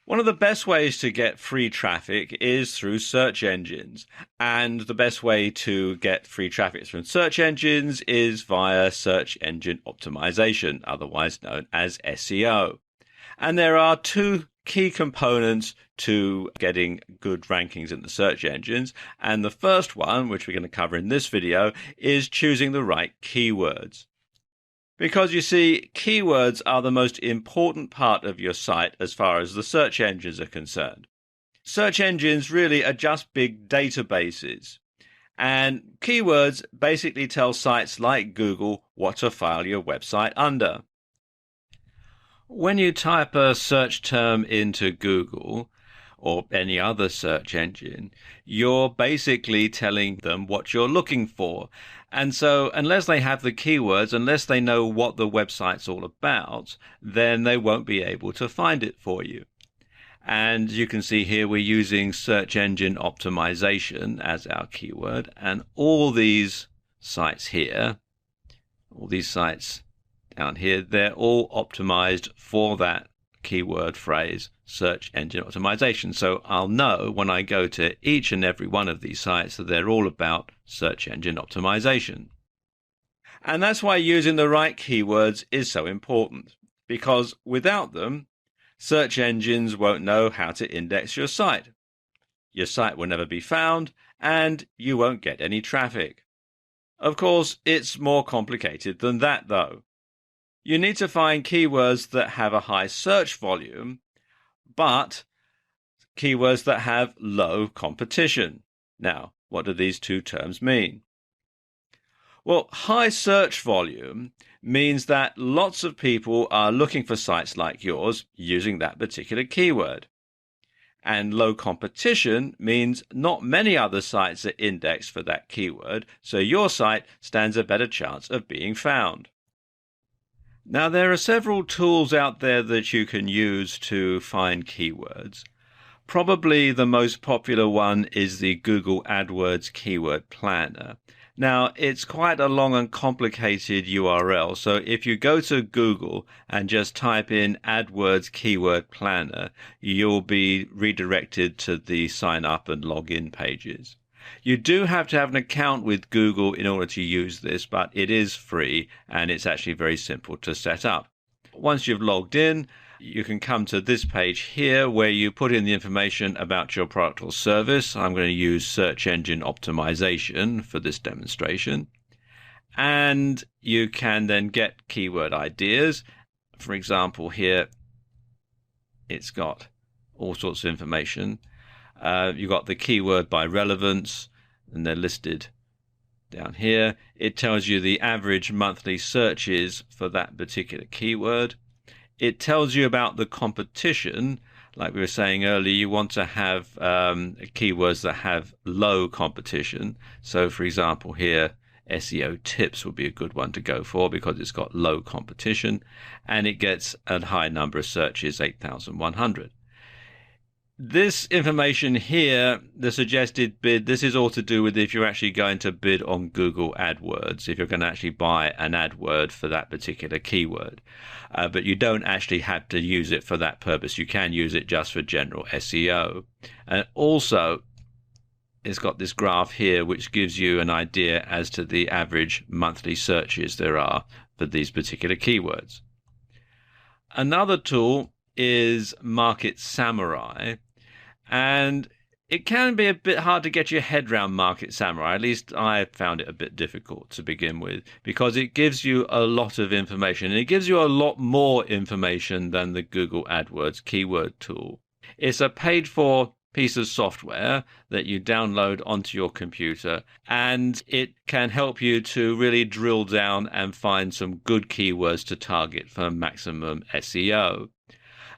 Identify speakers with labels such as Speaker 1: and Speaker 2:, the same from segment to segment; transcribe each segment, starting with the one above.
Speaker 1: One of the best ways to get free traffic is through search engines. And the best way to get free traffic from search engines is via search engine optimization, otherwise known as SEO. And there are two key components to getting good rankings in the search engines. And the first one, which we're going to cover in this video, is choosing the right keywords. Because you see, keywords are the most important part of your site as far as the search engines are concerned. Search engines really are just big databases. And keywords basically tell sites like Google what to file your website under. When you type a search term into Google or any other search engine, you're basically telling them what you're looking for. And so unless they have the keywords, unless they know what the website's all about, then they won't be able to find it for you. And you can see here we're using search engine optimization as our keyword. And all these sites here, all these sites down here, they're all optimized for that keyword phrase, search engine optimization. So I'll know when I go to each and every one of these sites that they're all about search engine optimization. And that's why using the right keywords is so important, because without them, search engines won't know how to index your site. Your site will never be found, and you won't get any traffic. Of course, it's more complicated than that, though. You need to find keywords that have a high search volume, but keywords that have low competition. Now, what do these two terms mean? Well, high search volume means that lots of people are looking for sites like yours using that particular keyword. And low competition means not many other sites are indexed for that keyword, so your site stands a better chance of being found. Now, there are several tools out there that you can use to find keywords. Probably the most popular one is the Google AdWords Keyword Planner. Now, it's quite a long and complicated URL, so if you go to Google and just type in AdWords Keyword Planner, you'll be redirected to the sign up and login pages. You do have to have an account with Google in order to use this, but it is free and it's actually very simple to set up. Once you've logged in, you can come to this page here where you put in the information about your product or service. I'm going to use search engine optimization for this demonstration. And you can then get keyword ideas. For example, here it's got all sorts of information. You've got the keyword by relevance, and they're listed down here. It tells you the average monthly searches for that particular keyword. It tells you about the competition. Like we were saying earlier, you want to have keywords that have low competition. So, for example, here, SEO tips would be a good one to go for because it's got low competition, and it gets a high number of searches, 8,100. This information here, the suggested bid, this is all to do with if you're actually going to bid on Google AdWords, if you're going to actually buy an AdWord for that particular keyword. But you don't actually have to use it for that purpose. You can use it just for general SEO. And also, it's got this graph here which gives you an idea as to the average monthly searches there are for these particular keywords. Another tool is Market Samurai. And it can be a bit hard to get your head around Market Samurai. At least I found it a bit difficult to begin with, because it gives you a lot of information, and it gives you a lot more information than the Google AdWords keyword tool. It's a paid-for piece of software that you download onto your computer, and it can help you to really drill down and find some good keywords to target for maximum SEO.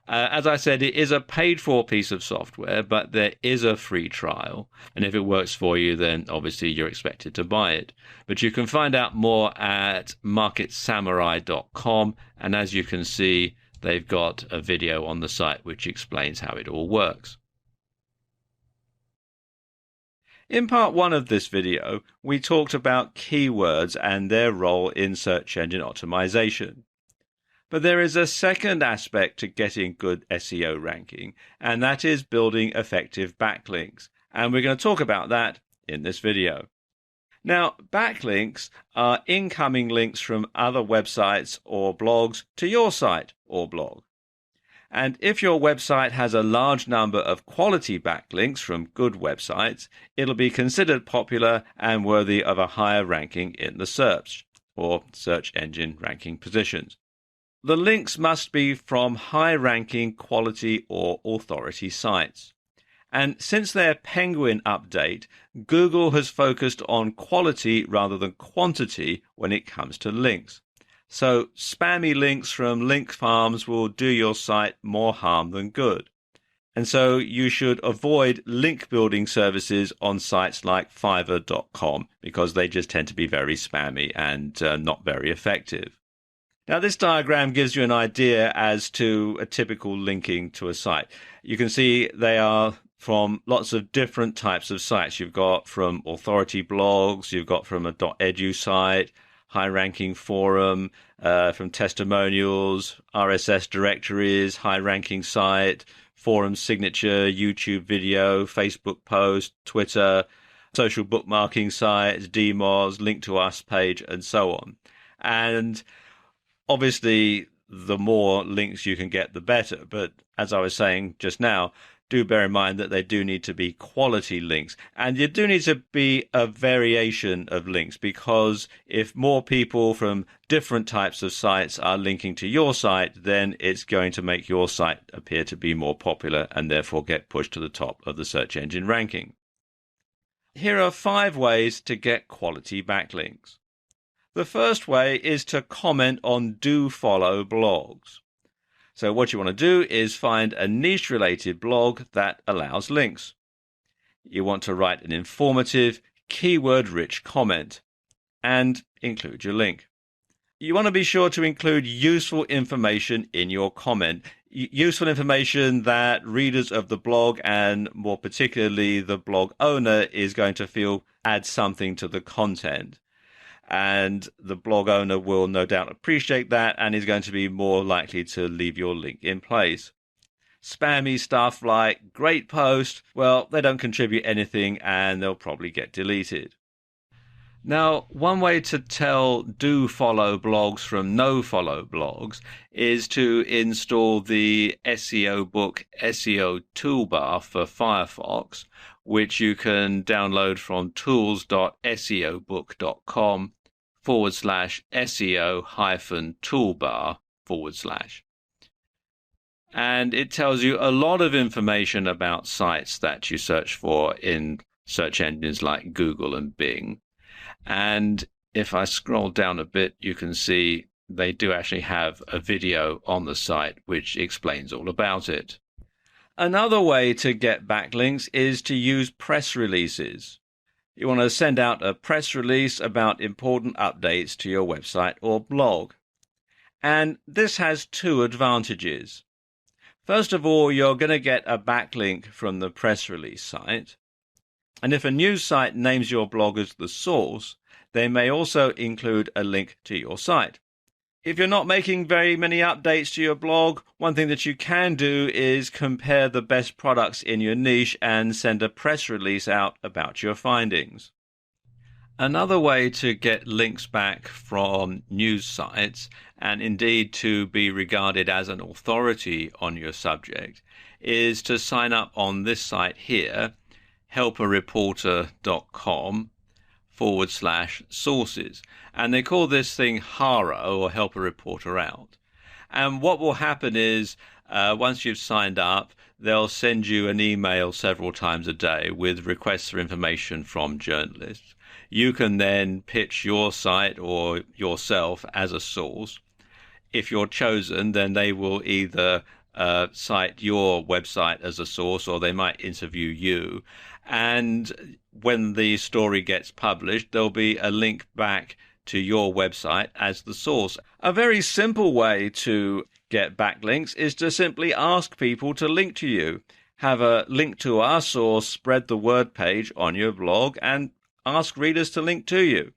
Speaker 1: As I said, it is a paid-for piece of software, but there is a free trial. And if it works for you, then obviously you're expected to buy it. But you can find out more at marketsamurai.com. And as you can see, they've got a video on the site which explains how it all works. In part one of this video, we talked about keywords and their role in search engine optimization. But there is a second aspect to getting good SEO ranking, and that is building effective backlinks. And we're going to talk about that in this video. Now, backlinks are incoming links from other websites or blogs to your site or blog. And if your website has a large number of quality backlinks from good websites, it'll be considered popular and worthy of a higher ranking in the search or search engine ranking positions. The links must be from high-ranking quality or authority sites. And since their Penguin update, Google has focused on quality rather than quantity when it comes to links. So spammy links from link farms will do your site more harm than good. And so you should avoid link building services on sites like Fiverr.com because they just tend to be very spammy and not very effective. Now, this diagram gives you an idea as to a typical linking to a site. You can see they are from lots of different types of sites. You've got from authority blogs, you've got from a .edu site, high-ranking forum, from testimonials, RSS directories, high-ranking site, forum signature, YouTube video, Facebook post, Twitter, social bookmarking sites, DMOZ, link to us page, and so on. And obviously, the more links you can get, the better. But as I was saying just now, do bear in mind that they do need to be quality links. And you do need to be a variation of links, because if more people from different types of sites are linking to your site, then it's going to make your site appear to be more popular and therefore get pushed to the top of the search engine ranking. Here are 5 ways to get quality backlinks. The first way is to comment on do-follow blogs. So what you want to do is find a niche-related blog that allows links. You want to write an informative, keyword-rich comment and include your link. You want to be sure to include useful information in your comment. Useful information that readers of the blog, and more particularly the blog owner, is going to feel adds something to the content. And the blog owner will no doubt appreciate that and is going to be more likely to leave your link in place. Spammy stuff like great post, well, they don't contribute anything and they'll probably get deleted. Now, one way to tell do follow blogs from no follow blogs is to install the SEO book SEO toolbar for Firefox, which you can download from tools.seobook.com/SEO-toolbar/. And it tells you a lot of information about sites that you search for in search engines like Google and Bing. And if I scroll down a bit, you can see they do actually have a video on the site which explains all about it. Another way to get backlinks is to use press releases. You want to send out a press release about important updates to your website or blog. And this has 2 advantages. First of all, you're going to get a backlink from the press release site. And if a news site names your blog as the source, they may also include a link to your site. If you're not making very many updates to your blog, one thing that you can do is compare the best products in your niche and send a press release out about your findings. Another way to get links back from news sites, and indeed to be regarded as an authority on your subject, is to sign up on this site here, helpareporter.com/sources. And they call this thing HARO, or Help a Reporter Out. And what will happen is, once you've signed up, they'll send you an email several times a day with requests for information from journalists. You can then pitch your site or yourself as a source. If you're chosen, then they will either cite your website as a source, or they might interview you. And when the story gets published, there'll be a link back to your website as the source. A very simple way to get backlinks is to simply ask people to link to you. Have a link to us or spread the word page on your blog and ask readers to link to you.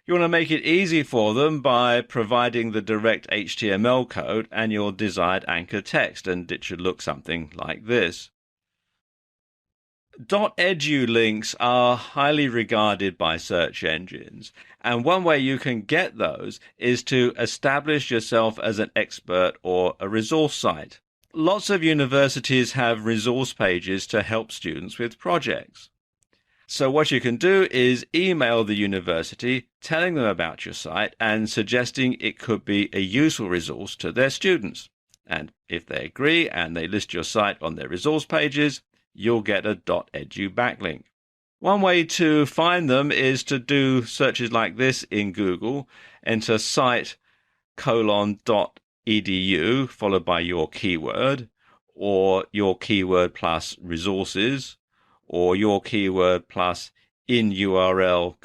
Speaker 1: You want to make it easy for them by providing the direct HTML code and your desired anchor text, and it should look something like this. .edu links are highly regarded by search engines, and one way you can get those is to establish yourself as an expert or a resource site. Lots of universities have resource pages to help students with projects. So what you can do is email the university telling them about your site and suggesting it could be a useful resource to their students. And if they agree and they list your site on their resource pages, you'll get a .edu backlink. One way to find them is to do searches like this in Google. Enter site:.edu followed by your keyword, or your keyword plus resources, or your keyword plus in URL :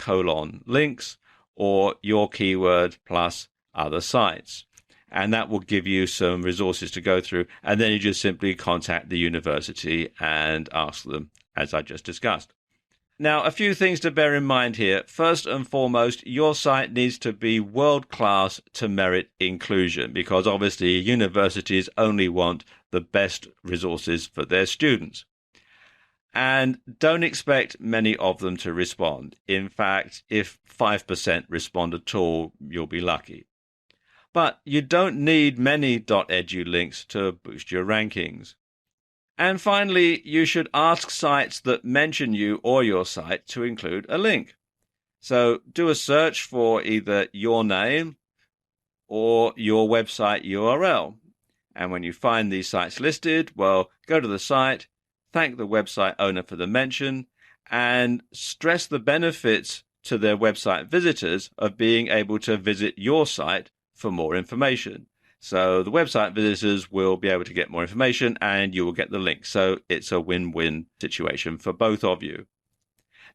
Speaker 1: links, or your keyword plus other sites. And that will give you some resources to go through. And then you just simply contact the university and ask them, as I just discussed. Now, a few things to bear in mind here. First and foremost, your site needs to be world-class to merit inclusion, because obviously universities only want the best resources for their students. And don't expect many of them to respond. In fact, if 5% respond at all, you'll be lucky. But you don't need many .edu links to boost your rankings. And finally, you should ask sites that mention you or your site to include a link. So do a search for either your name or your website URL. And when you find these sites listed, well, go to the site, thank the website owner for the mention, and stress the benefits to their website visitors of being able to visit your site for more information. So the website visitors will be able to get more information and you will get the link. So it's a win-win situation for both of you.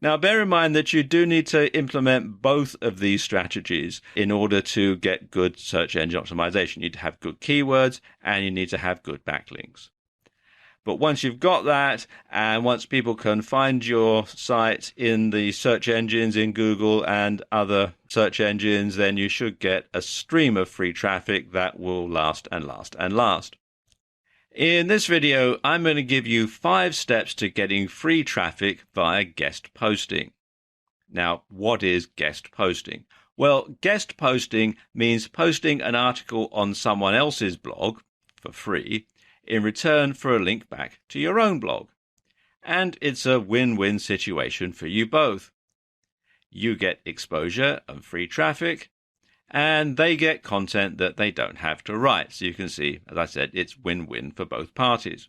Speaker 1: Now, bear in mind that you do need to implement both of these strategies in order to get good search engine optimization. You need to have good keywords and you need to have good backlinks. But once you've got that, and once people can find your site in the search engines in Google and other search engines, then you should get a stream of free traffic that will last and last and last. In this video, I'm going to give you 5 steps to getting free traffic via guest posting. Now, what is guest posting? Well, guest posting means posting an article on someone else's blog for free in return for a link back to your own blog. And it's a win-win situation for you both. You get exposure and free traffic, and they get content that they don't have to write. So you can see, as I said, it's win-win for both parties.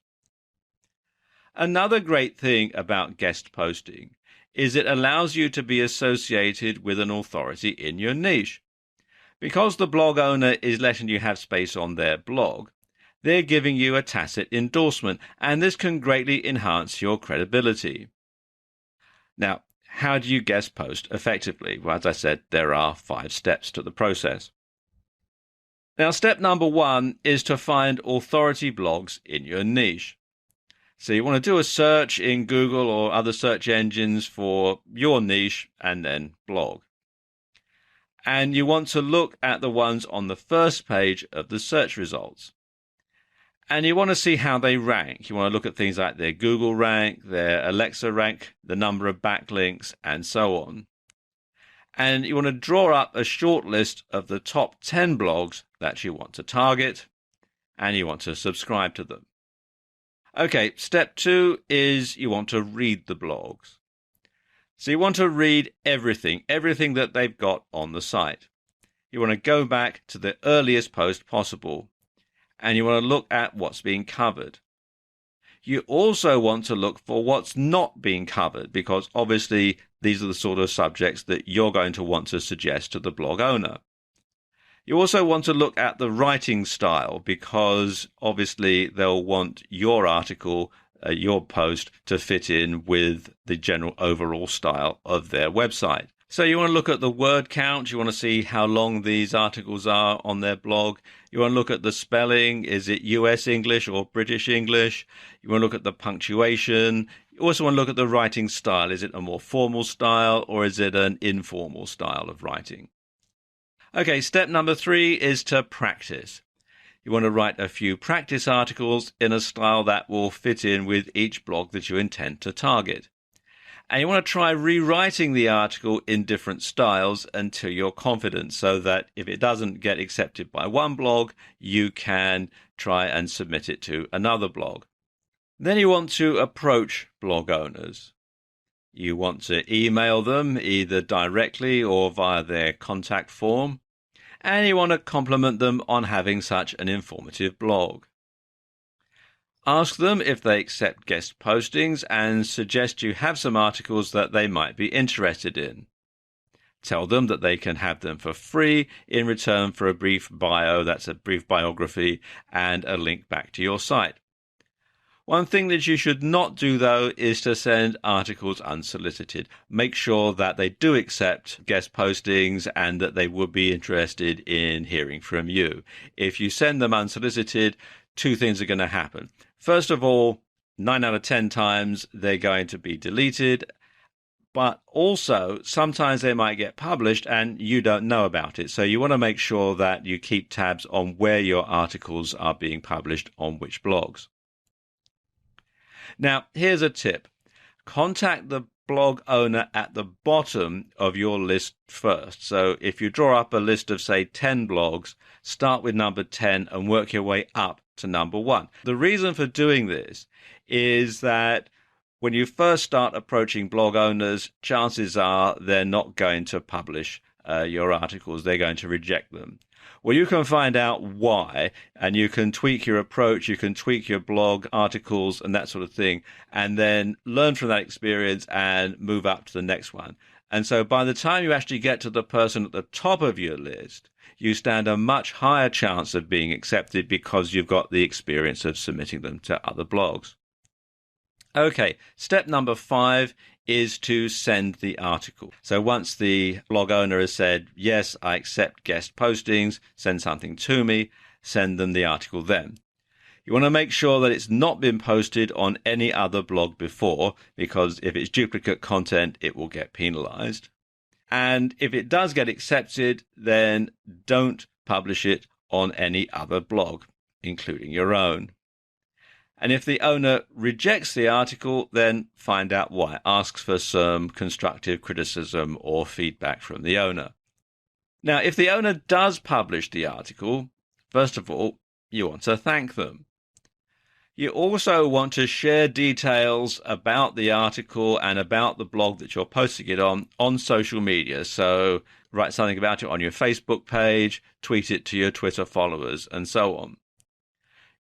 Speaker 1: Another great thing about guest posting is it allows you to be associated with an authority in your niche. Because the blog owner is letting you have space on their blog, they're giving you a tacit endorsement, and this can greatly enhance your credibility. Now, how do you guest post effectively? Well, as I said, there are 5 steps to the process. Now, step number 1 is to find authority blogs in your niche. So you want to do a search in Google or other search engines for your niche and then blog. And you want to look at the ones on the first page of the search results. And you want to see how they rank. You want to look at things like their Google rank, their Alexa rank, the number of backlinks, and so on. And you want to draw up a short list of the top 10 blogs that you want to target, and you want to subscribe to them. Okay, step 2 is you want to read the blogs. So you want to read everything that they've got on the site. You want to go back to the earliest post possible. And you want to look at what's being covered. You also want to look for what's not being covered, because obviously these are the sort of subjects that you're going to want to suggest to the blog owner. You also want to look at the writing style, because obviously they'll want your article, your post, to fit in with the general overall style of their website. So you want to look at the word count. You want to see how long these articles are on their blog. You want to look at the spelling. Is it US English or British English? You want to look at the punctuation. You also want to look at the writing style. Is it a more formal style or is it an informal style of writing? Okay, step number 3 is to practice. You want to write a few practice articles in a style that will fit in with each blog that you intend to target. And you want to try rewriting the article in different styles until you're confident, so that if it doesn't get accepted by one blog, you can try and submit it to another blog. Then you want to approach blog owners. You want to email them either directly or via their contact form. And you want to compliment them on having such an informative blog. Ask them if they accept guest postings and suggest you have some articles that they might be interested in. Tell them that they can have them for free in return for a brief bio, that's a brief biography, and a link back to your site. One thing that you should not do, though, is to send articles unsolicited. Make sure that they do accept guest postings and that they would be interested in hearing from you. If you send them unsolicited, 2 things are going to happen. First of all, 9 out of 10 times they're going to be deleted, but also sometimes they might get published and you don't know about it. So you want to make sure that you keep tabs on where your articles are being published on which blogs. Now, here's a tip. Contact the blog owner at the bottom of your list first. So if you draw up a list of, say, 10 blogs, start with number 10 and work your way up to number 1. The reason for doing this is that when you first start approaching blog owners, chances are they're not going to publish your articles. They're going to reject them. Well, you can find out why, and you can tweak your approach, you can tweak your blog articles and that sort of thing, and then learn from that experience and move up to the next one. And so by the time you actually get to the person at the top of your list, you stand a much higher chance of being accepted because you've got the experience of submitting them to other blogs. Okay, step number 5 is to send the article. So once the blog owner has said, yes, I accept guest postings, send something to me, send them the article then. You want to make sure that it's not been posted on any other blog before, because if it's duplicate content, it will get penalized. And if it does get accepted, then don't publish it on any other blog, including your own. And if the owner rejects the article, then find out why. Ask for some constructive criticism or feedback from the owner. Now, if the owner does publish the article, first of all, you want to thank them. You also want to share details about the article and about the blog that you're posting it on social media. So write something about it on your Facebook page, tweet it to your Twitter followers, and so on.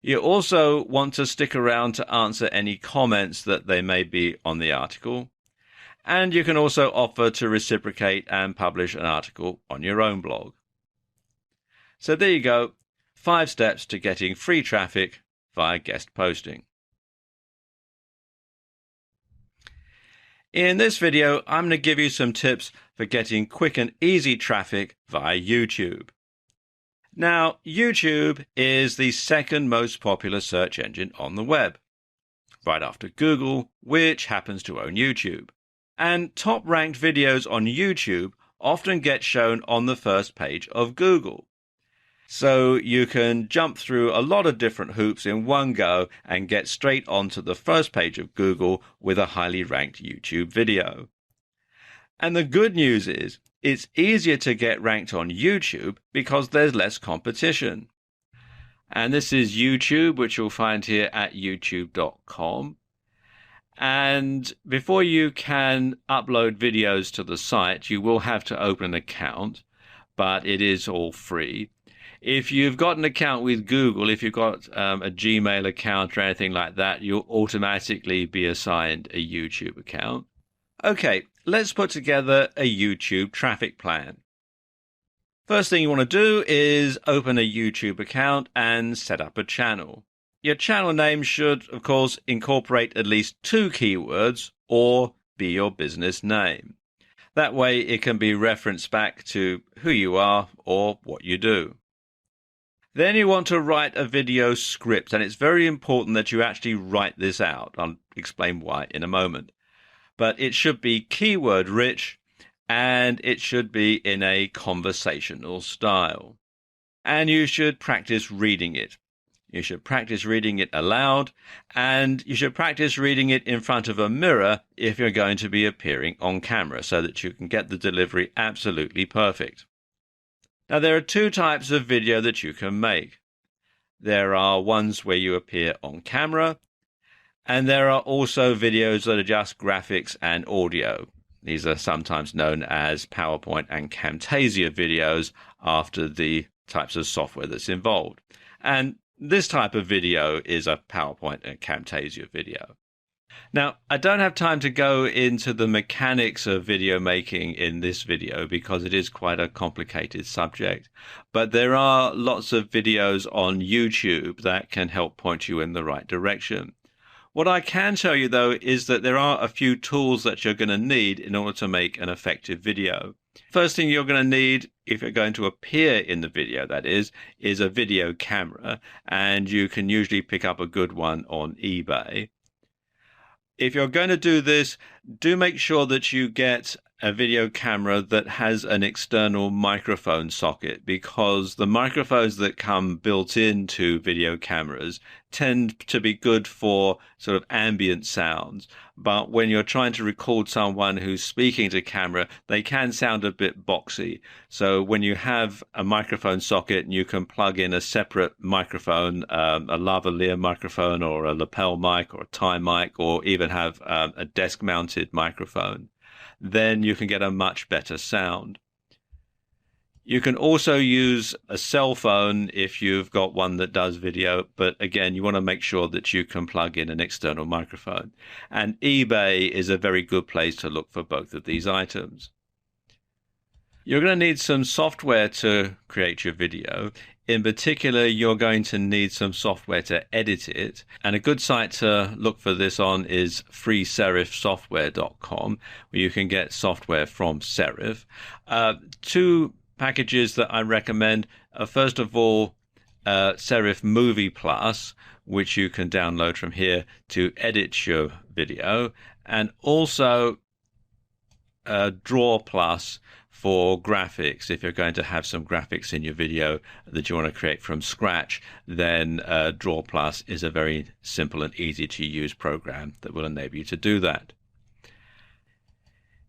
Speaker 1: You also want to stick around to answer any comments that there may be on the article. And you can also offer to reciprocate and publish an article on your own blog. So there you go, 5 steps to getting free traffic via guest posting. In this video, I'm going to give you some tips for getting quick and easy traffic via YouTube. Now, YouTube is the second most popular search engine on the web, right after Google, which happens to own YouTube. And top-ranked videos on YouTube often get shown on the first page of Google. So you can jump through a lot of different hoops in one go and get straight onto the first page of Google with a highly ranked YouTube video. And the good news is, it's easier to get ranked on YouTube because there's less competition. And this is YouTube, which you'll find here at youtube.com. And before you can upload videos to the site, you will have to open an account, but it is all free. If you've got an account with Google, if you've got a Gmail account or anything like that, you'll automatically be assigned a YouTube account. Okay, let's put together a YouTube traffic plan. First thing you want to do is open a YouTube account and set up a channel. Your channel name should, of course, incorporate at least 2 keywords or be your business name. That way it can be referenced back to who you are or what you do. Then you want to write a video script, and it's very important that you actually write this out. I'll explain why in a moment. But it should be keyword rich, and it should be in a conversational style. And you should practice reading it. You should practice reading it aloud, and you should practice reading it in front of a mirror if you're going to be appearing on camera, so that you can get the delivery absolutely perfect. Now, there are two types of video that you can make. There are ones where you appear on camera, and there are also videos that are just graphics and audio. These are sometimes known as PowerPoint and Camtasia videos after the types of software that's involved. And this type of video is a PowerPoint and Camtasia video. Now, I don't have time to go into the mechanics of video making in this video because it is quite a complicated subject, but there are lots of videos on YouTube that can help point you in the right direction. What I can tell you, though, is that there are a few tools that you're going to need in order to make an effective video. First thing you're going to need, if you're going to appear in the video, that is a video camera, and you can usually pick up a good one on eBay. If you're going to do this, do make sure that you get a video camera that has an external microphone socket, because the microphones that come built into video cameras tend to be good for sort of ambient sounds. But when you're trying to record someone who's speaking to camera, they can sound a bit boxy. So when you have a microphone socket and you can plug in a separate microphone, a lavalier microphone or a lapel mic or a tie mic, or even have a desk-mounted microphone, then you can get a much better sound. You can also use a cell phone if you've got one that does video, but again, you want to make sure that you can plug in an external microphone. And eBay is a very good place to look for both of these items. You're going to need some software to create your video. In particular, you're going to need some software to edit it. And a good site to look for this on is freeserifsoftware.com, where you can get software from Serif. Two packages that I recommend are, first of all, Serif Movie Plus, which you can download from here to edit your video, and also Draw Plus for graphics. If you're going to have some graphics in your video that you want to create from scratch, then Draw Plus is a very simple and easy to use program that will enable you to do that.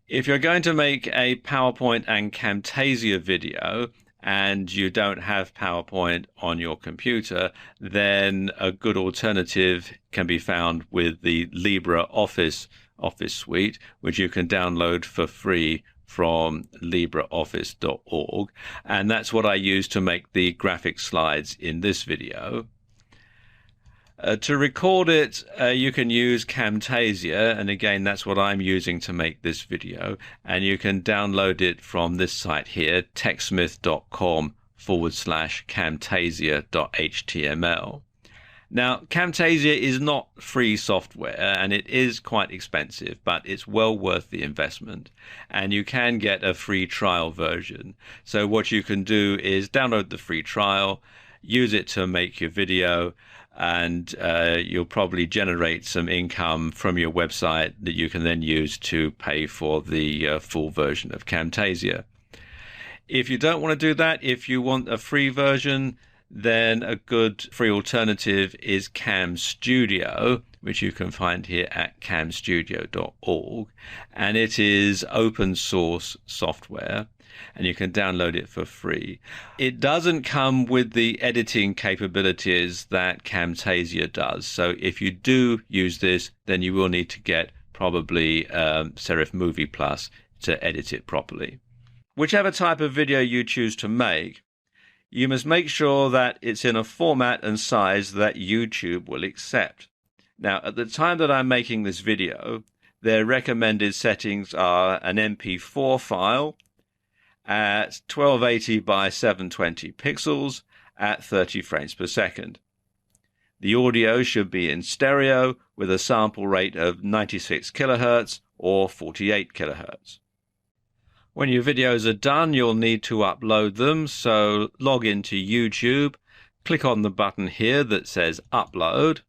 Speaker 1: If you're going to make a PowerPoint and Camtasia video and you don't have PowerPoint on your computer, then a good alternative can be found with the LibreOffice suite, which you can download for free from LibreOffice.org, and that's what I use to make the graphic slides in this video. To record it, you can use Camtasia, and again, that's what I'm using to make this video, and you can download it from this site here, techsmith.com/camtasia.html. Now, Camtasia is not free software, and it is quite expensive, but it's well worth the investment, and you can get a free trial version. So what you can do is download the free trial, use it to make your video, and you'll probably generate some income from your website that you can then use to pay for the full version of Camtasia. If you don't want to do that, if you want a free version, then a good free alternative is Cam Studio, which you can find here at camstudio.org, and it is open source software, and you can download it for free. It doesn't come with the editing capabilities that Camtasia does, so if you do use this, then you will need to get probably Serif Movie Plus to edit it properly. Whichever type of video you choose to make, you must make sure that it's in a format and size that YouTube will accept. Now, at the time that I'm making this video, their recommended settings are an MP4 file at 1280 by 720 pixels at 30 frames per second. The audio should be in stereo with a sample rate of 96 kilohertz or 48 kilohertz. When your videos are done, you'll need to upload them, so log into YouTube, click on the button here that says Upload,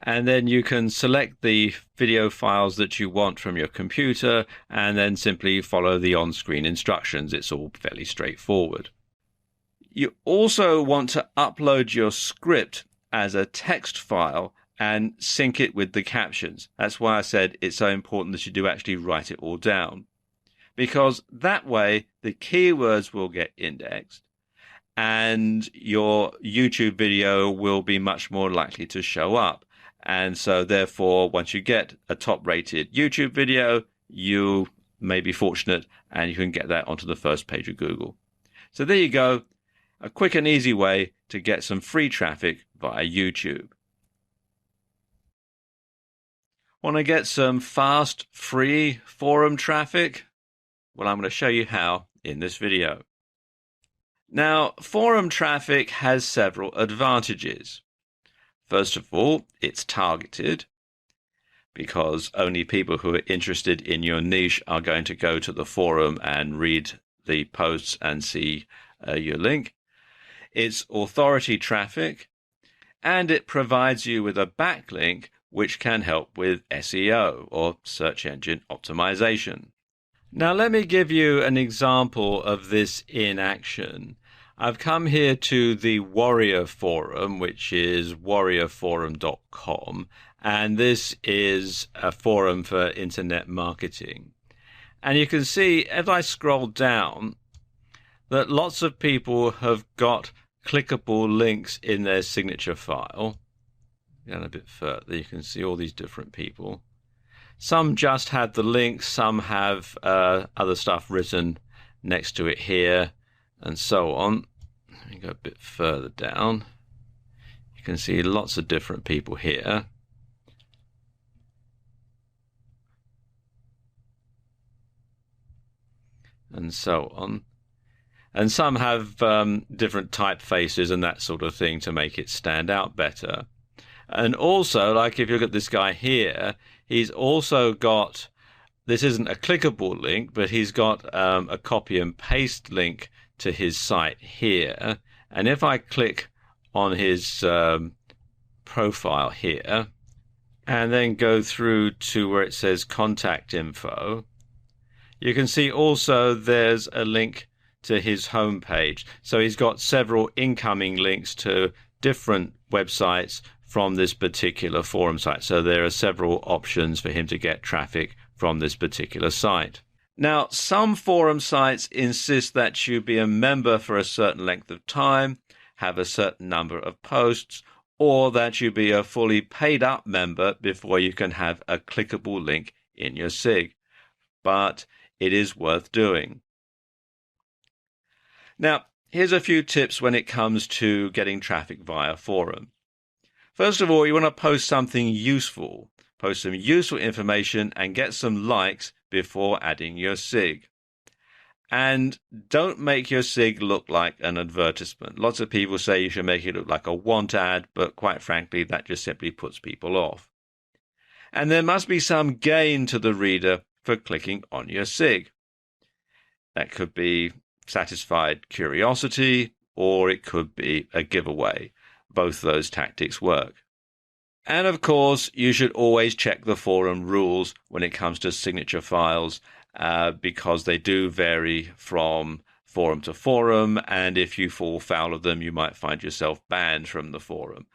Speaker 1: and then you can select the video files that you want from your computer and then simply follow the on-screen instructions. It's all fairly straightforward. You also want to upload your script as a text file and sync it with the captions. That's why I said it's so important that you do actually write it all down, because that way the keywords will get indexed and your YouTube video will be much more likely to show up. And so therefore, once you get a top-rated YouTube video, you may be fortunate and you can get that onto the first page of Google. So there you go, a quick and easy way to get some free traffic via YouTube. Want to get some fast, free forum traffic? Well, I'm going to show you how in this video. Now, forum traffic has several advantages. First of all, it's targeted, because only people who are interested in your niche are going to go to the forum and read the posts and see your link. It's authority traffic, and it provides you with a backlink which can help with SEO, or search engine optimization. Now let me give you an example of this in action. I've come here to the Warrior Forum, which is warriorforum.com, and this is a forum for internet marketing. And you can see, as I scroll down, that lots of people have got clickable links in their signature file. Down a bit further, you can see all these different people. Some just had the link, some have other stuff written next to it here, and so on. Let me go a bit further down. You can see lots of different people here. And so on. And some have different typefaces and that sort of thing to make it stand out better. And also, like if you look at this guy here, he's also got, this isn't a clickable link, but he's got a copy and paste link to his site here. And if I click on his profile here and then go through to where it says contact info, you can see also there's a link to his homepage. So he's got several incoming links to different websites from this particular forum site. So there are several options for him to get traffic from this particular site. Now, some forum sites insist that you be a member for a certain length of time, have a certain number of posts, or that you be a fully paid up member before you can have a clickable link in your SIG. But it is worth doing. Now, here's a few tips when it comes to getting traffic via forum. First of all, you want to post something useful. Post some useful information and get some likes before adding your SIG. And don't make your SIG look like an advertisement. Lots of people say you should make it look like a want ad, but quite frankly, that just simply puts people off. And there must be some gain to the reader for clicking on your SIG. That could be satisfied curiosity, or it could be a giveaway. Both those tactics work. And of course, you should always check the forum rules when it comes to signature files, because they do vary from forum to forum, and if you fall foul of them, you might find yourself banned from the forum.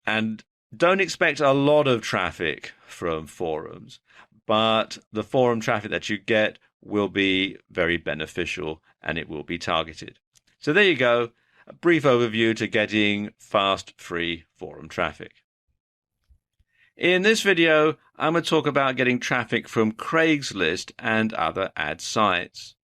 Speaker 1: And don't expect a lot of traffic from forums, but the forum traffic that you get will be very beneficial and it will be targeted. So there you go. A brief overview to getting fast, free forum traffic. In this video, I'm going to talk about getting traffic from Craigslist and other ad sites.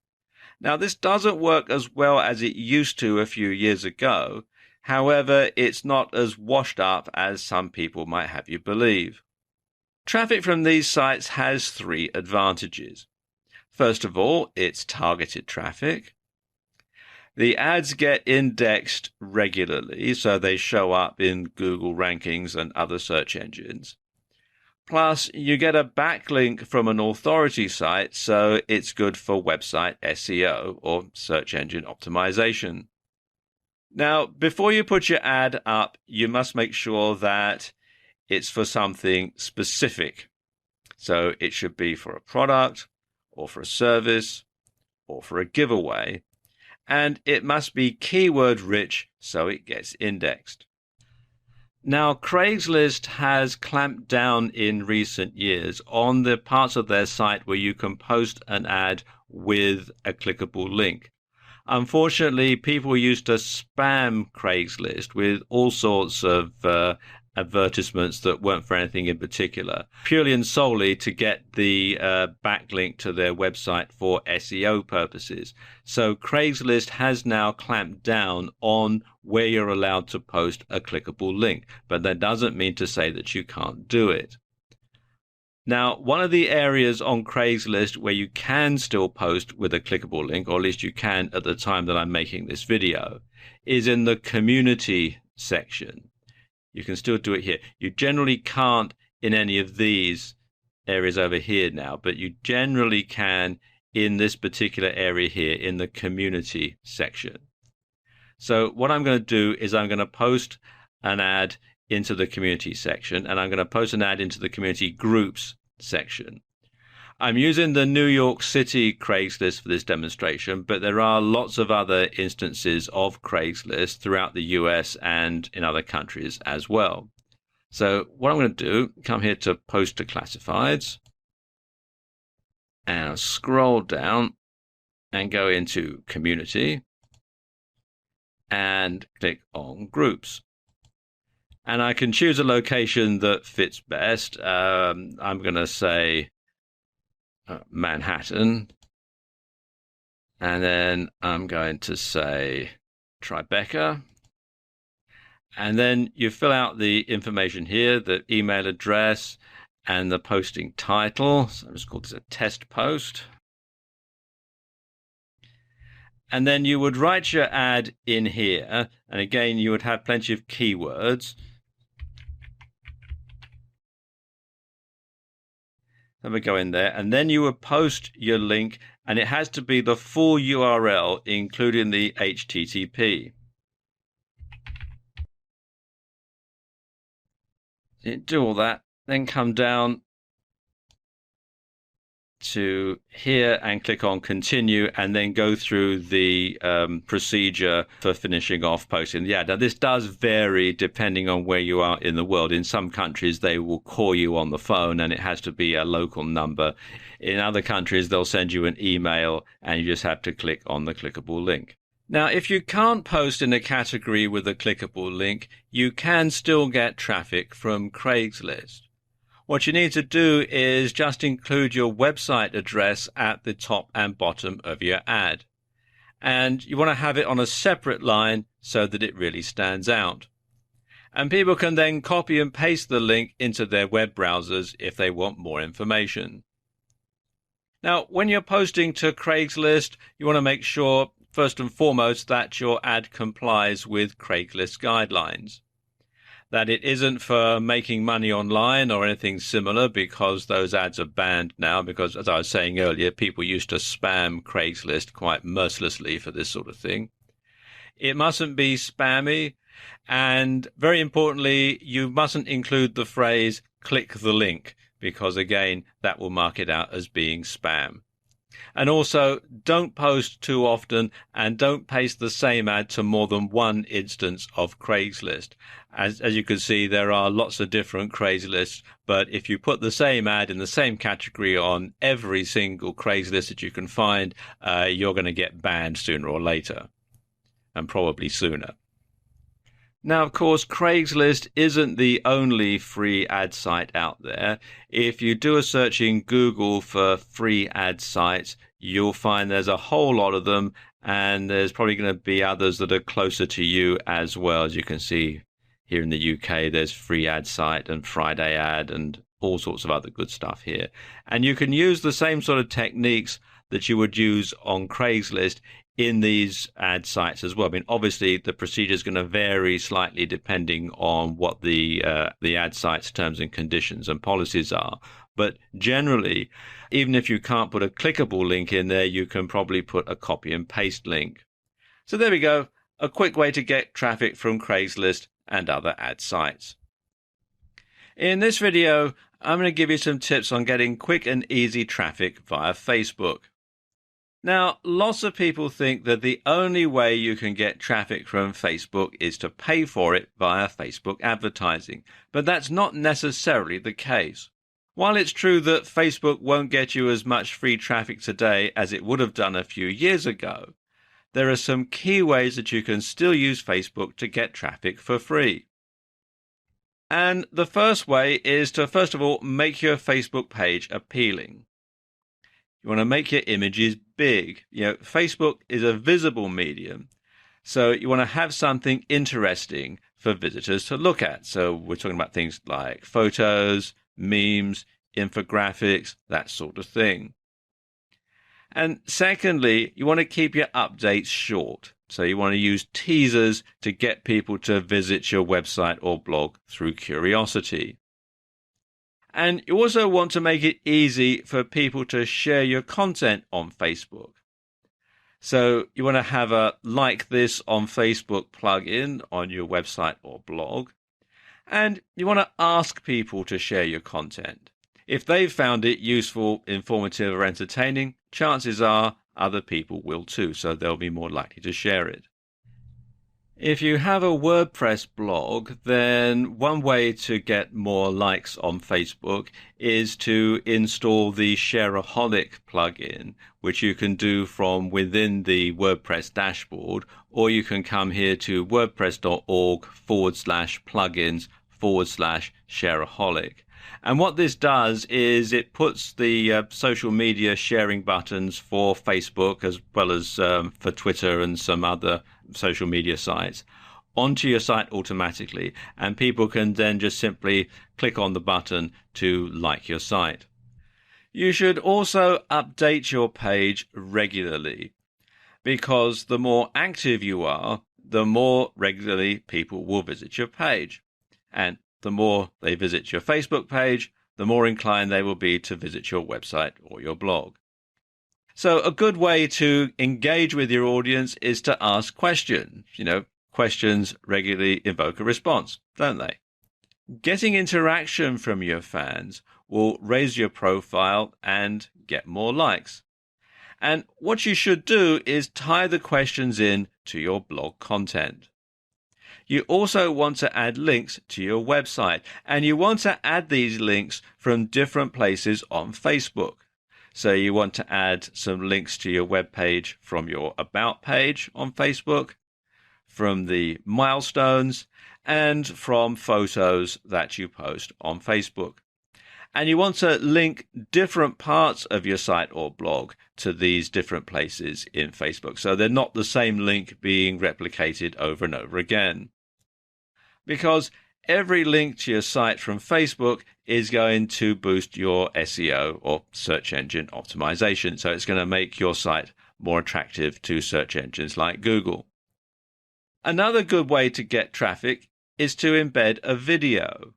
Speaker 1: Now, this doesn't work as well as it used to a few years ago. However, it's not as washed up as some people might have you believe. Traffic from these sites has three advantages. First of all, it's targeted traffic. The ads get indexed regularly, so they show up in Google rankings and other search engines. Plus, you get a backlink from an authority site, so it's good for website SEO, or search engine optimization. Now, before you put your ad up, you must make sure that it's for something specific. So it should be for a product or for a service or for a giveaway. And it must be keyword rich so it gets indexed. Now, Craigslist has clamped down in recent years on the parts of their site where you can post an ad with a clickable link. Unfortunately, people used to spam Craigslist with all sorts of advertisements that weren't for anything in particular, purely and solely to get the backlink to their website for SEO purposes. So Craigslist has now clamped down on where you're allowed to post a clickable link, but that doesn't mean to say that you can't do it. Now, one of the areas on Craigslist where you can still post with a clickable link, or at least you can at the time that I'm making this video, is in the community section. You can still do it here. You generally can't in any of these areas over here now, but you generally can in this particular area here in the community section. So what I'm going to do is I'm going to post an ad into the community section, and I'm going to post an ad into the community groups section. I'm using the New York City Craigslist for this demonstration, but there are lots of other instances of Craigslist throughout the US and in other countries as well. So what I'm going to do, come here to post to classifieds, and I'll scroll down and go into community and click on groups. And I can choose a location that fits best. I'm going to say Manhattan. And then I'm going to say Tribeca. And then you fill out the information here, the email address and the posting title. So I'm just call this a test post. And then you would write your ad in here. And again, you would have plenty of keywords. Then we go in there, and then you would post your link, and it has to be the full URL, including the HTTP. You do all that, then come down to here and click on continue, and then go through the procedure for finishing off posting the ad. Now this does vary depending on where you are in the world. In some countries they will call you on the phone and it has to be a local number. In other countries they'll send you an email and you just have to click on the clickable link. Now if you can't post in a category with a clickable link, you can still get traffic from Craigslist. What you need to do is just include your website address at the top and bottom of your ad. And you want to have it on a separate line so that it really stands out. And people can then copy and paste the link into their web browsers if they want more information. Now, when you're posting to Craigslist, you want to make sure, first and foremost, that your ad complies with Craigslist guidelines. That it isn't for making money online or anything similar, because those ads are banned now, because as I was saying earlier, people used to spam Craigslist quite mercilessly for this sort of thing. It mustn't be spammy, and very importantly, you mustn't include the phrase click the link, because again, that will mark it out as being spam. And also, don't post too often and don't paste the same ad to more than one instance of Craigslist. As you can see, there are lots of different Craigslist, but if you put the same ad in the same category on every single Craigslist that you can find, you're going to get banned sooner or later, and probably sooner. Now, of course, Craigslist isn't the only free ad site out there. If you do a search in Google for free ad sites, you'll find there's a whole lot of them, and there's probably going to be others that are closer to you as well. As you can see here in the UK, there's Free Ad Site and Friday Ad and all sorts of other good stuff here. And you can use the same sort of techniques that you would use on Craigslist in these ad sites as well. I mean, obviously the procedure is going to vary slightly depending on what the ad site's terms and conditions and policies are. But generally, even if you can't put a clickable link in there, you can probably put a copy and paste link. So there we go. a quick way to get traffic from Craigslist and other ad sites. In this video, I'm going to give you some tips on getting quick and easy traffic via Facebook. Now, lots of people think that the only way you can get traffic from Facebook is to pay for it via Facebook advertising, but that's not necessarily the case. While it's true that Facebook won't get you as much free traffic today as it would have done a few years ago, there are some key ways that you can still use Facebook to get traffic for free. And the first way is to, first of all, make your Facebook page appealing. You want to make your images big. Facebook is a visible medium, so you want to have something interesting for visitors to look at. So we're talking about things like photos, memes, infographics, that sort of thing. And secondly, you want to keep your updates short. So you want to use teasers to get people to visit your website or blog through curiosity. And you also want to make it easy for people to share your content on Facebook. So you want to have a Like This on Facebook plugin on your website or blog. And you want to ask people to share your content. If they've found it useful, informative, or entertaining, chances are other people will too, so they'll be more likely to share it. If you have a WordPress blog, then one way to get more likes on Facebook is to install the Shareaholic plugin, which you can do from within the WordPress dashboard, or you can come here to wordpress.org/plugins/Shareaholic. And what this does is it puts the social media sharing buttons for Facebook as well as for Twitter and some other social media sites onto your site automatically, and people can then just simply click on the button to like your site. You should also update your page regularly, because the more active you are, the more regularly people will visit your page. And the more they visit your Facebook page, the more inclined they will be to visit your website or your blog. So a good way to engage with your audience is to ask questions. Questions regularly evoke a response, don't they? Getting interaction from your fans will raise your profile and get more likes. And what you should do is tie the questions in to your blog content. You also want to add links to your website, and you want to add these links from different places on Facebook. So you want to add some links to your web page from your About page on Facebook, from the milestones, and from photos that you post on Facebook. And you want to link different parts of your site or blog to these different places in Facebook, so they're not the same link being replicated over and over again. Because every link to your site from Facebook is going to boost your SEO or search engine optimization. So it's going to make your site more attractive to search engines like Google. Another good way to get traffic is to embed a video.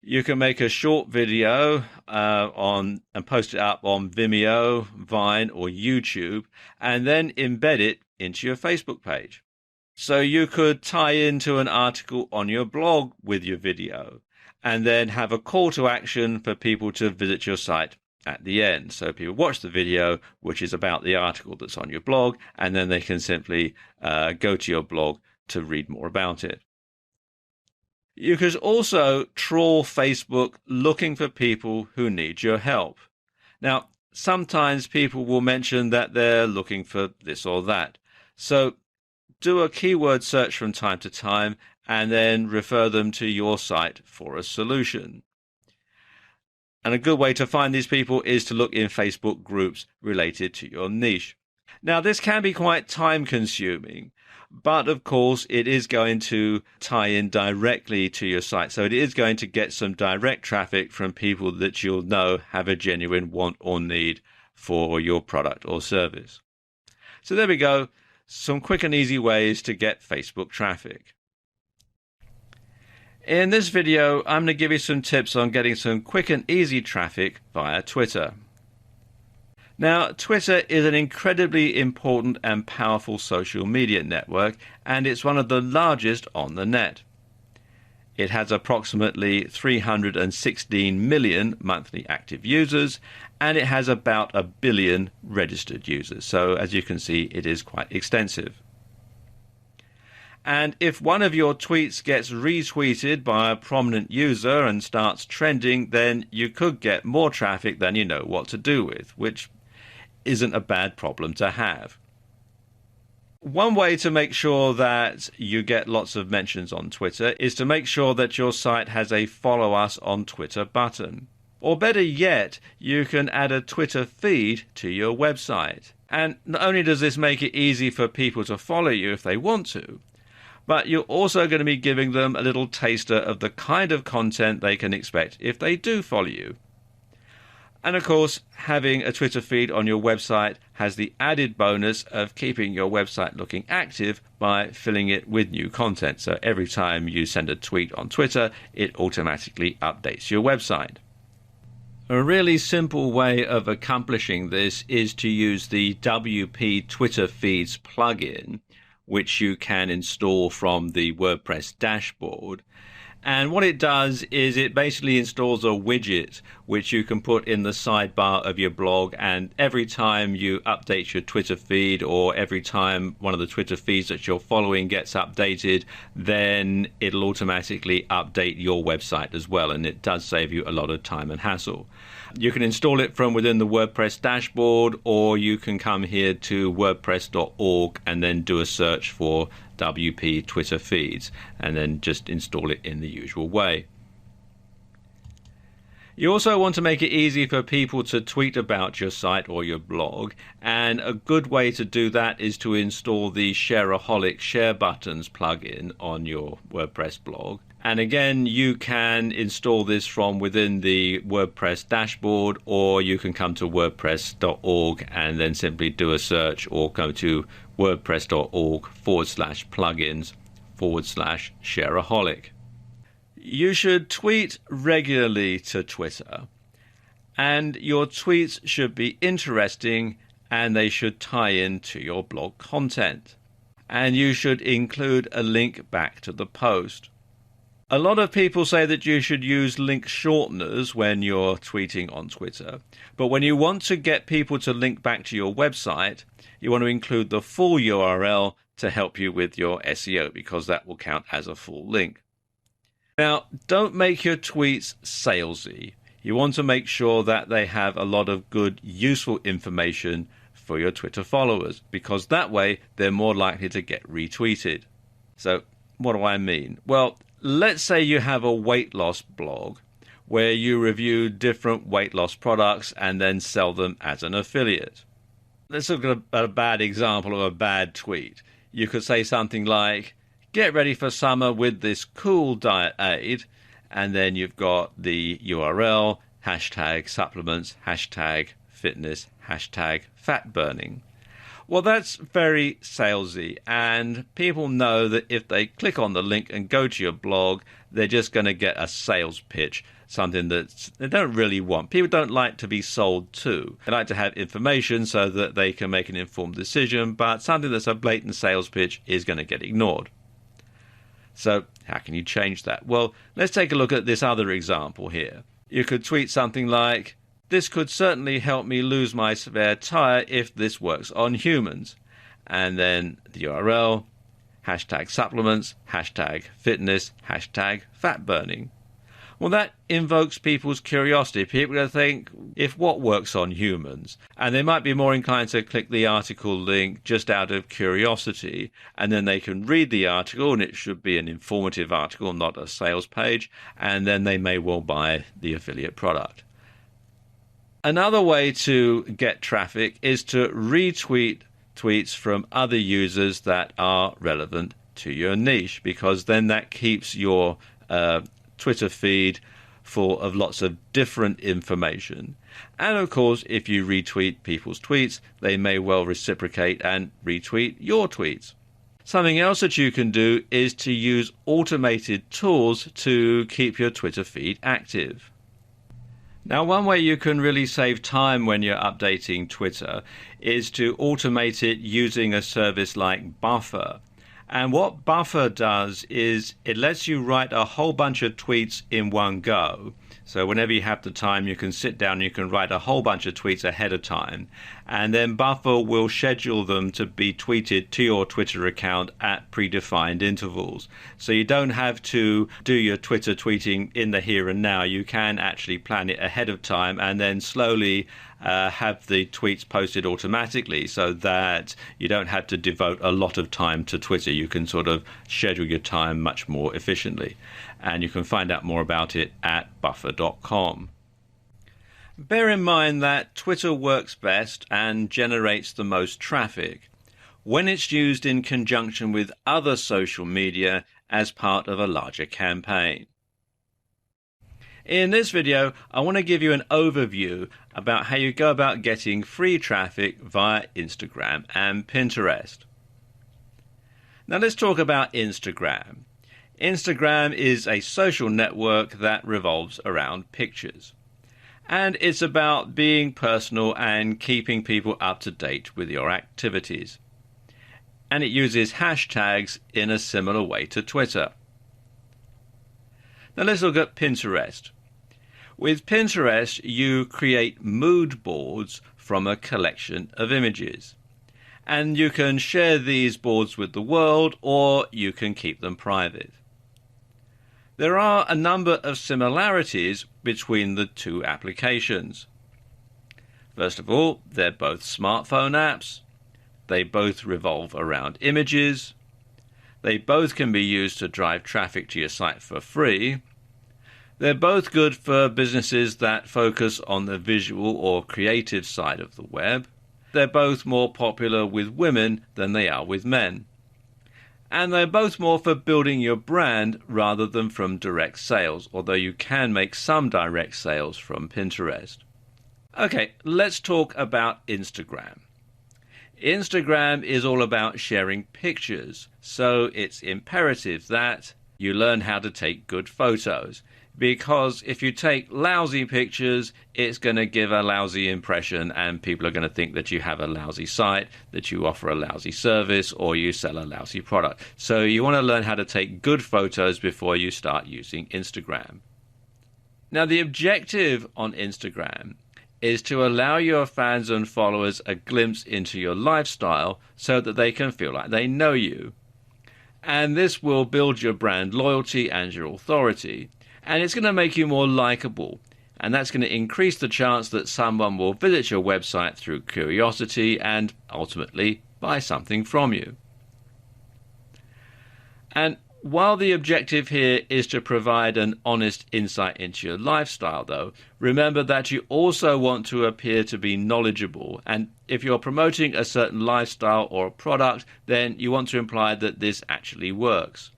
Speaker 1: You can make a short video and post it up on Vimeo, Vine, or YouTube, and then embed it into your Facebook page. So you could tie into an article on your blog with your video, and then have a call to action for people to visit your site at the end. So people watch the video, which is about the article that's on your blog, and then they can simply go to your blog to read more about it. You could also trawl Facebook looking for people who need your help. Now, sometimes people will mention that they're looking for this or that. So do a keyword search from time to time and then refer them to your site for a solution. And a good way to find these people is to look in Facebook groups related to your niche. Now, this can be quite time consuming, but of course it is going to tie in directly to your site. So it is going to get some direct traffic from people that you'll know have a genuine want or need for your product or service. So there we go. Some quick and easy ways to get Facebook traffic. In this video, I'm going to give you some tips on getting some quick and easy traffic via Twitter. Now, Twitter is an incredibly important and powerful social media network, and it's one of the largest on the net. It has approximately 316 million monthly active users, and it has about 1 billion registered users. So, as you can see, it is quite extensive. And if one of your tweets gets retweeted by a prominent user and starts trending, then you could get more traffic than you know what to do with, which isn't a bad problem to have. One way to make sure that you get lots of mentions on Twitter is to make sure that your site has a follow us on Twitter button. Or better yet, you can add a Twitter feed to your website. And not only does this make it easy for people to follow you if they want to, but you're also going to be giving them a little taster of the kind of content they can expect if they do follow you. And of course, having a Twitter feed on your website has the added bonus of keeping your website looking active by filling it with new content. So every time you send a tweet on Twitter, it automatically updates your website. A really simple way of accomplishing this is to use the WP Twitter Feeds plugin, which you can install from the WordPress dashboard. And what it does is it basically installs a widget which you can put in the sidebar of your blog, and every time you update your Twitter feed, or every time one of the Twitter feeds that you're following gets updated, then it'll automatically update your website as well, and it does save you a lot of time and hassle. You can install it from within the WordPress dashboard, or you can come here to wordpress.org and then do a search for WP Twitter Feeds and then just install it in the usual way. You also want to make it easy for people to tweet about your site or your blog, and a good way to do that is to install the Shareaholic Share Buttons plugin on your WordPress blog. And again, you can install this from within the WordPress dashboard, or you can come to wordpress.org and then simply do a search, or go to wordpress.org/plugins/Shareaholic. You should tweet regularly to Twitter, and your tweets should be interesting and they should tie into your blog content. And you should include a link back to the post. A lot of people say that you should use link shorteners when you're tweeting on Twitter, but when you want to get people to link back to your website, you want to include the full URL to help you with your SEO, because that will count as a full link. Now, don't make your tweets salesy. You want to make sure that they have a lot of good, useful information for your Twitter followers, because that way they're more likely to get retweeted. So, what do I mean? Well, let's say you have a weight loss blog where you review different weight loss products and then sell them as an affiliate. Let's look at a bad example of a bad tweet. You could say something like, "Get ready for summer with this cool diet aid," and then you've got the URL, #supplements, #fitness, #fat burning. Well, that's very salesy, and people know that if they click on the link and go to your blog, they're just going to get a sales pitch, something that they don't really want. People don't like to be sold to. They like to have information so that they can make an informed decision, but something that's a blatant sales pitch is going to get ignored. So how can you change that? Well, let's take a look at this other example here. You could tweet something like, "This could certainly help me lose my spare tire if this works on humans." And then the URL, #supplements, #fitness, #fat burning. Well, that invokes people's curiosity. People are going to think, if what works on humans? And they might be more inclined to click the article link just out of curiosity, and then they can read the article, and it should be an informative article, not a sales page, and then they may well buy the affiliate product. Another way to get traffic is to retweet tweets from other users that are relevant to your niche, because then that keeps your Twitter feed full of lots of different information. And of course, if you retweet people's tweets, they may well reciprocate and retweet your tweets. Something else that you can do is to use automated tools to keep your Twitter feed active. Now, one way you can really save time when you're updating Twitter is to automate it using a service like Buffer. And what Buffer does is it lets you write a whole bunch of tweets in one go. So whenever you have the time, you can sit down and you can write a whole bunch of tweets ahead of time. And then Buffer will schedule them to be tweeted to your Twitter account at predefined intervals. So you don't have to do your Twitter tweeting in the here and now. You can actually plan it ahead of time and then slowly have the tweets posted automatically so that you don't have to devote a lot of time to Twitter. You can sort of schedule your time much more efficiently. And you can find out more about it at buffer.com. Bear in mind that Twitter works best and generates the most traffic when it's used in conjunction with other social media as part of a larger campaign. In this video, I want to give you an overview about how you go about getting free traffic via Instagram and Pinterest. Now let's talk about Instagram. Instagram is a social network that revolves around pictures. And it's about being personal and keeping people up to date with your activities. And it uses hashtags in a similar way to Twitter. Now let's look at Pinterest. With Pinterest, you create mood boards from a collection of images. And you can share these boards with the world, or you can keep them private. There are a number of similarities between the two applications. First of all, they're both smartphone apps. They both revolve around images. They both can be used to drive traffic to your site for free. They're both good for businesses that focus on the visual or creative side of the web. They're both more popular with women than they are with men. And they're both more for building your brand rather than from direct sales, although you can make some direct sales from Pinterest. Okay, let's talk about Instagram. Instagram is all about sharing pictures, so it's imperative that you learn how to take good photos. Because if you take lousy pictures, it's going to give a lousy impression and people are going to think that you have a lousy site, that you offer a lousy service, or you sell a lousy product. So you want to learn how to take good photos before you start using Instagram. Now, the objective on Instagram is to allow your fans and followers a glimpse into your lifestyle so that they can feel like they know you. And this will build your brand loyalty and your authority. And it's going to make you more likable. And that's going to increase the chance that someone will visit your website through curiosity and ultimately buy something from you. And while the objective here is to provide an honest insight into your lifestyle, though, remember that you also want to appear to be knowledgeable. And if you're promoting a certain lifestyle or a product, then you want to imply that this actually works.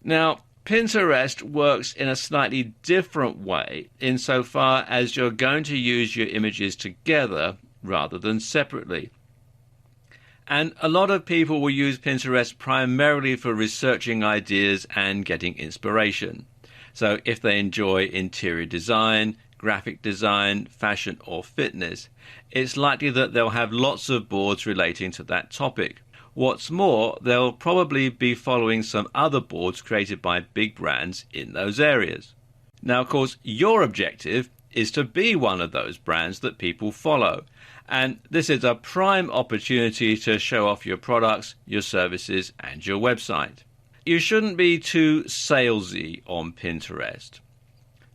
Speaker 1: Now, Pinterest works in a slightly different way insofar as you're going to use your images together rather than separately. And a lot of people will use Pinterest primarily for researching ideas and getting inspiration. So if they enjoy interior design, graphic design, fashion or fitness, it's likely that they'll have lots of boards relating to that topic. What's more, they'll probably be following some other boards created by big brands in those areas. Now, of course, your objective is to be one of those brands that people follow. And this is a prime opportunity to show off your products, your services, and your website. You shouldn't be too salesy on Pinterest.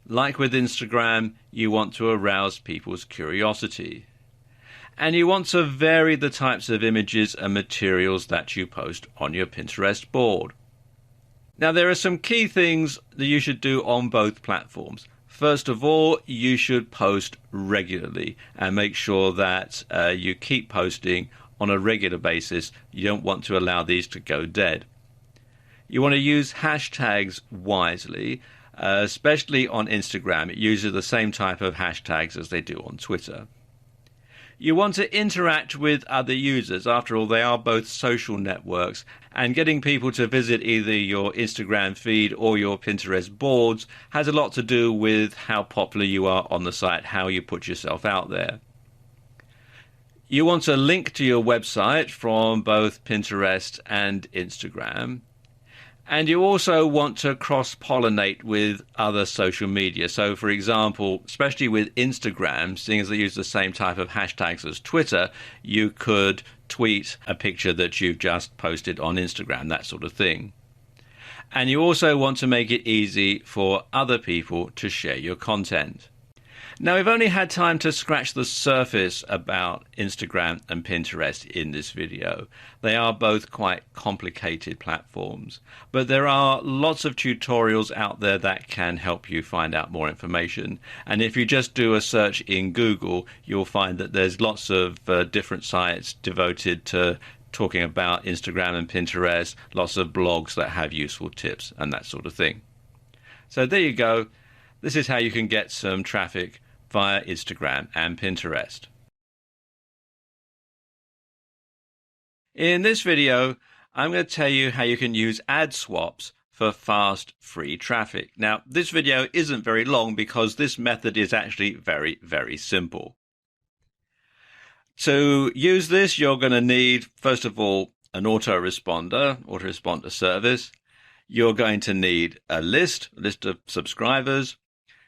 Speaker 1: Like with Instagram, you want to arouse people's curiosity. And you want to vary the types of images and materials that you post on your Pinterest board. Now, there are some key things that you should do on both platforms. First of all, you should post regularly and make sure that you keep posting on a regular basis. You don't want to allow these to go dead. You want to use hashtags wisely, especially on Instagram. It uses the same type of hashtags as they do on Twitter. You want to interact with other users. After all, they are both social networks, and getting people to visit either your Instagram feed or your Pinterest boards has a lot to do with how popular you are on the site, how you put yourself out there. You want a link to your website from both Pinterest and Instagram. And you also want to cross-pollinate with other social media. So, for example, especially with Instagram, seeing as they use the same type of hashtags as Twitter, you could tweet a picture that you've just posted on Instagram, that sort of thing. And you also want to make it easy for other people to share your content. Now, we've only had time to scratch the surface about Instagram and Pinterest in this video. They are both quite complicated platforms, but there are lots of tutorials out there that can help you find out more information. And if you just do a search in Google, you'll find that there's lots of different sites devoted to talking about Instagram and Pinterest, lots of blogs that have useful tips and that sort of thing. So there you go. This is how you can get some traffic via Instagram and Pinterest. In this video, I'm going to tell you how you can use ad swaps for fast, free traffic. Now, this video isn't very long because this method is actually very, very simple. To use this, you're going to need, first of all, an autoresponder service. You're going to need a list of subscribers.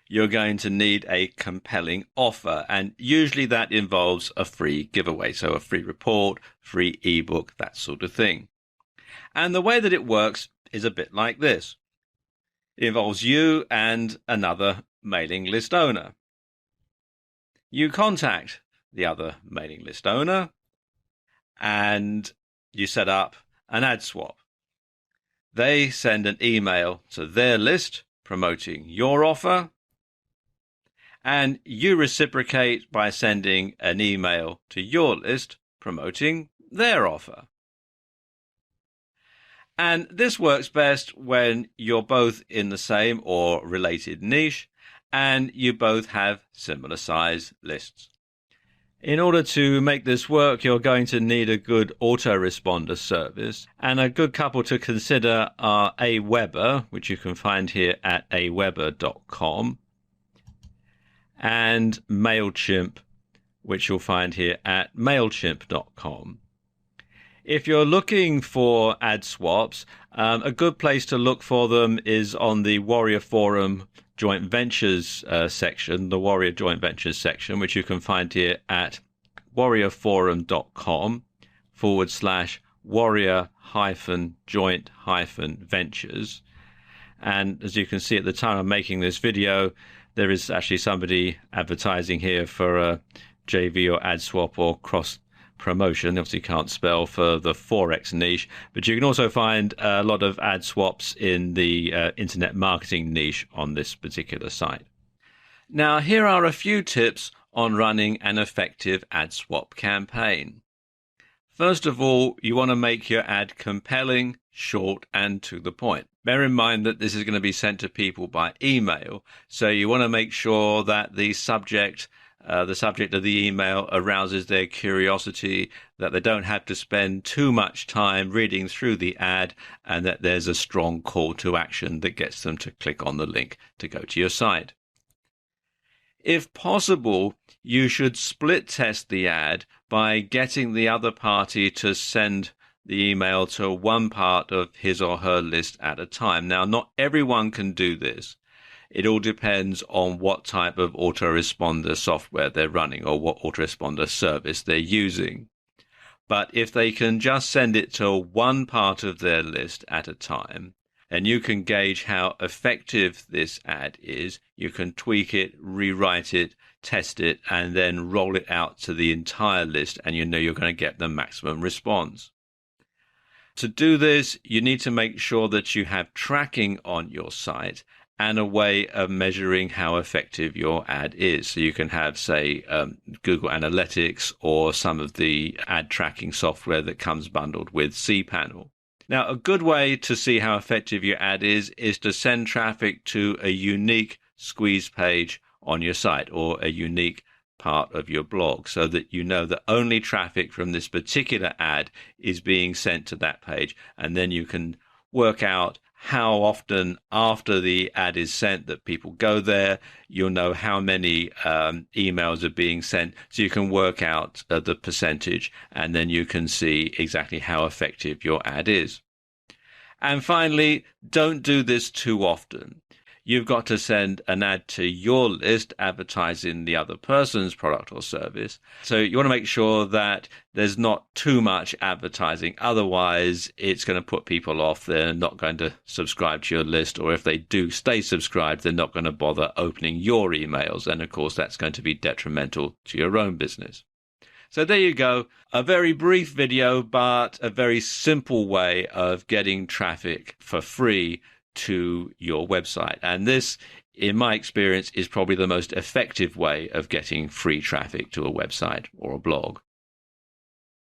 Speaker 1: You're going to need a compelling offer, and usually that involves a free giveaway, so a free report, free ebook, that sort of thing. And the way that it works is a bit like this. It involves you and another mailing list owner. You contact the other mailing list owner and you set up an ad swap. They send an email to their list promoting your offer, and you reciprocate by sending an email to your list promoting their offer. And this works best when you're both in the same or related niche and you both have similar size lists. In order to make this work, you're going to need a good autoresponder service, and a good couple to consider are Aweber, which you can find here at aweber.com, and MailChimp, which you'll find here at mailchimp.com. If you're looking for ad swaps, a good place to look for them is on the Warrior Forum Joint Ventures section, the Warrior Joint Ventures section, which you can find here at warriorforum.com/warrior-joint-ventures. And as you can see at the time I'm making this video, there is actually somebody advertising here for a JV or ad swap or cross promotion. Obviously can't spell for the Forex niche, but you can also find a lot of ad swaps in the internet marketing niche on this particular site. Now, here are a few tips on running an effective ad swap campaign. First of all, you want to make your ad compelling, short, and to the point. Bear in mind that this is going to be sent to people by email, so you want to make sure that the subject of the email arouses their curiosity, that they don't have to spend too much time reading through the ad, and that there's a strong call to action that gets them to click on the link to go to your site. If possible, you should split test the ad by getting the other party to send the email to one part of his or her list at a time. Now, not everyone can do this. It all depends on what type of autoresponder software they're running or what autoresponder service they're using. But if they can just send it to one part of their list at a time, and you can gauge how effective this ad is, you can tweak it, rewrite it, test it, and then roll it out to the entire list, and you know you're going to get the maximum response. To do this, you need to make sure that you have tracking on your site and a way of measuring how effective your ad is. So you can have, say, Google Analytics or some of the ad tracking software that comes bundled with cPanel. Now, a good way to see how effective your ad is to send traffic to a unique squeeze page on your site or a unique part of your blog, so that you know that only traffic from this particular ad is being sent to that page. And then you can work out how often after the ad is sent that people go there. You'll know how many emails are being sent, so you can work out the percentage, and then you can see exactly how effective your ad is. And finally, don't do this too often. You've got to send an ad to your list advertising the other person's product or service. So you want to make sure that there's not too much advertising. Otherwise, it's going to put people off. They're not going to subscribe to your list. Or if they do stay subscribed, they're not going to bother opening your emails. And of course, that's going to be detrimental to your own business. So there you go. A very brief video, but a very simple way of getting traffic for free to your website. And this, in my experience, is probably the most effective way of getting free traffic to a website or a blog.